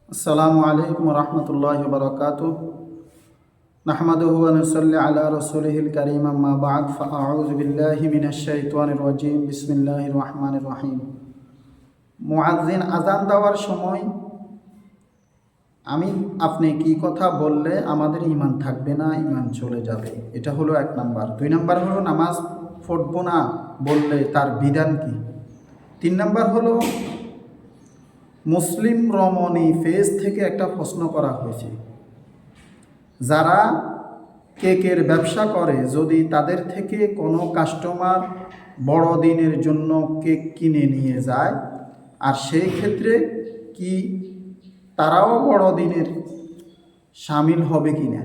আসসালামু আলাইকুম রহমতুল্লাহ বরকাতুহ। নাহমাদুহু ওয়া নুসাল্লি আলা রাসূলিহিল কারীম, আম্মা বা'দ, ফাআউযু বিল্লাহি মিনাশ শাইতানির রাজীম। বিসমিল্লাহির রহমানির রহিম। মুয়াজ্জিন আযান দেওয়ার সময় আপনি কি কথা বললে আমাদের ঈমান থাকবে না, ঈমান চলে যাবে, এটা হলো 1 নাম্বার। 2 নাম্বার হলো নামাজ পড়ব না বললে তার বিধান কি। 3 নাম্বার হলো মুসলিম রমণী পেজ থেকে একটা প্রশ্ন করা হয়েছে, যারা কেকের ব্যবসা করে যদি তাদের থেকে কোনো কাস্টমার বড়দিনের জন্য কেক কিনে নিয়ে যায়, আর সেই ক্ষেত্রে কি তারাও বড়দিনের শামিল হবে কি না।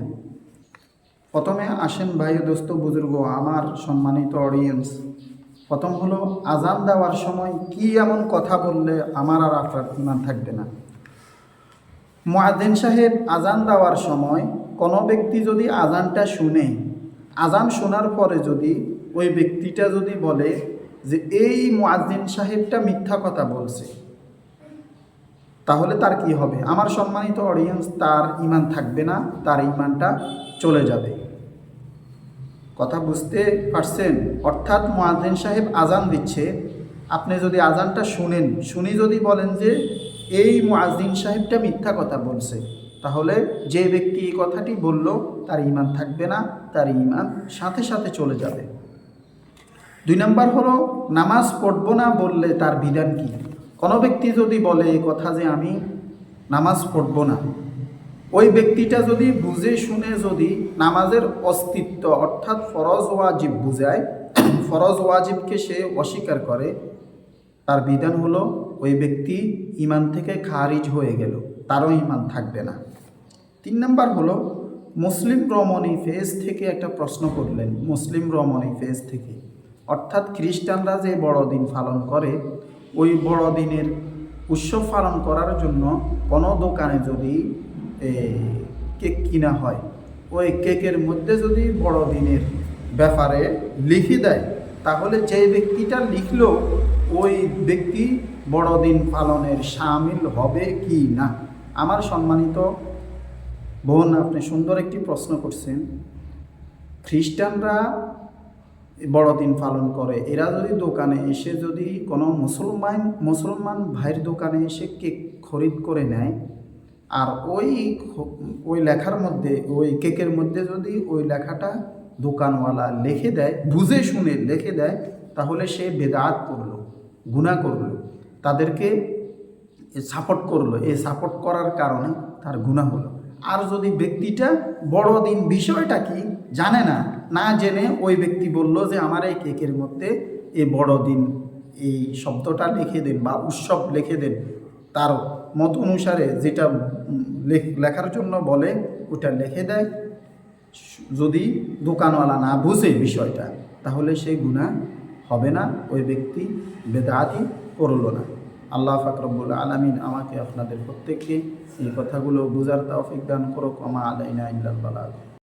প্রথমে আসেন ভাই দোস্ত বুজুর্গ, আমার সম্মানিত অডিয়েন্স, প্রথম হলো আজান দেওয়ার সময় কি এমন কথা বললে আমার আর আপনার ঈমান থাকবে না। মুয়াজ্জিন সাহেব আজান দেওয়ার সময় কোনো ব্যক্তি যদি আজানটা শুনে, আজান শোনার পরে যদি ওই ব্যক্তিটা যদি বলে যে এই মুয়াজ্জিন সাহেবটা মিথ্যা কথা বলছে, তাহলে তার কি হবে? আমার সম্মানিত অডিয়েন্স, তার ঈমান থাকবে না, তার ঈমানটা চলে যাবে। কথা বুঝতে পারছেন? অর্থাৎ মুয়াজ্জিন সাহেব আজান দিচ্ছে, আপনি যদি আজানটা শুনি যদি বলেন যে এই মুয়াজ্জিন সাহেবটা মিথ্যা কথা বলছে, তাহলে যে ব্যক্তি এই কথাটি বলল তার ঈমান থাকবে না, তার ঈমান সাথে সাথে চলে যাবে। 2 নাম্বার হলো নামাজ পড়ব না বললে তার বিধান কি। কোনো ব্যক্তি যদি বলে এই কথা যে আমি নামাজ পড়ব না, ওই ব্যক্তিটা যদি বুঝে শুনে যদি নামাজের অস্তিত্ব অর্থাৎ ফরজ ওয়াজিব বুঝায়, ফরজ ওয়াজিবকে সে অস্বীকার করে, তার বিধান হলো ওই ব্যক্তি ঈমান থেকে খারিজ হয়ে গেল, তারও ঈমান থাকবে না। 3 নাম্বার হলো মুসলিম রমণী পেজ থেকে একটা প্রশ্ন করলেন, মুসলিম রমণী পেজ থেকে, অর্থাৎ খ্রিস্টানরা যে বড়দিন পালন করে, ওই বড়দিনের উৎসব পালন করার জন্য কোনো দোকানে যদি কেক কিনা হয়, ওই কেকের মধ্যে যদি বড়দিনের ব্যাপারে লিখে দেয়, তাহলে যে ব্যক্তিটা লিখলো ওই ব্যক্তি বড়দিন পালনের শামিল হবে কি না। আমার সম্মানিত বোন, আপনি সুন্দর একটি প্রশ্ন করছেন। খ্রিস্টানরা বড়দিন পালন করে, এরা যদি দোকানে এসে যদি কোনো মুসলমান ভাইয়ের দোকানে এসে কেক খরিদ করে নেয়, আর ওই লেখার মধ্যে, ওই কেকের মধ্যে যদি ওই লেখাটা দোকানওয়ালা লিখে দেয়, বুঝে শুনে লিখে দেয়, তাহলে সে বেদাত করলো, গুনাহ করলো, তাদেরকে সাপোর্ট করলো, এই সাপোর্ট করার কারণে তার গুনাহ হলো। আর যদি ব্যক্তিটা বড়দিন বিষয়টা কি জানে না, না জেনে ওই ব্যক্তি বলল যে আমার এই কেকের মধ্যে এই বড়দিন এই শব্দটা লিখে দেন বা উৎসব লিখে দেন, তার মত অনুসারে যেটা লেখার জন্য বলে ওটা লিখে দেয়, যদি দোকানওয়ালা না বুঝে বিষয়টা, তাহলে সেই গুনাহ হবে না, ওই ব্যক্তি বেদাতই করল না। আল্লাহ পাক রব্বুল আলামিন আমাকে আপনাদের প্রত্যেককে এই কথাগুলো বুঝার তৌফিক দান করুক। ওয়া মা আলাইনা ইল্লাল বালাগ।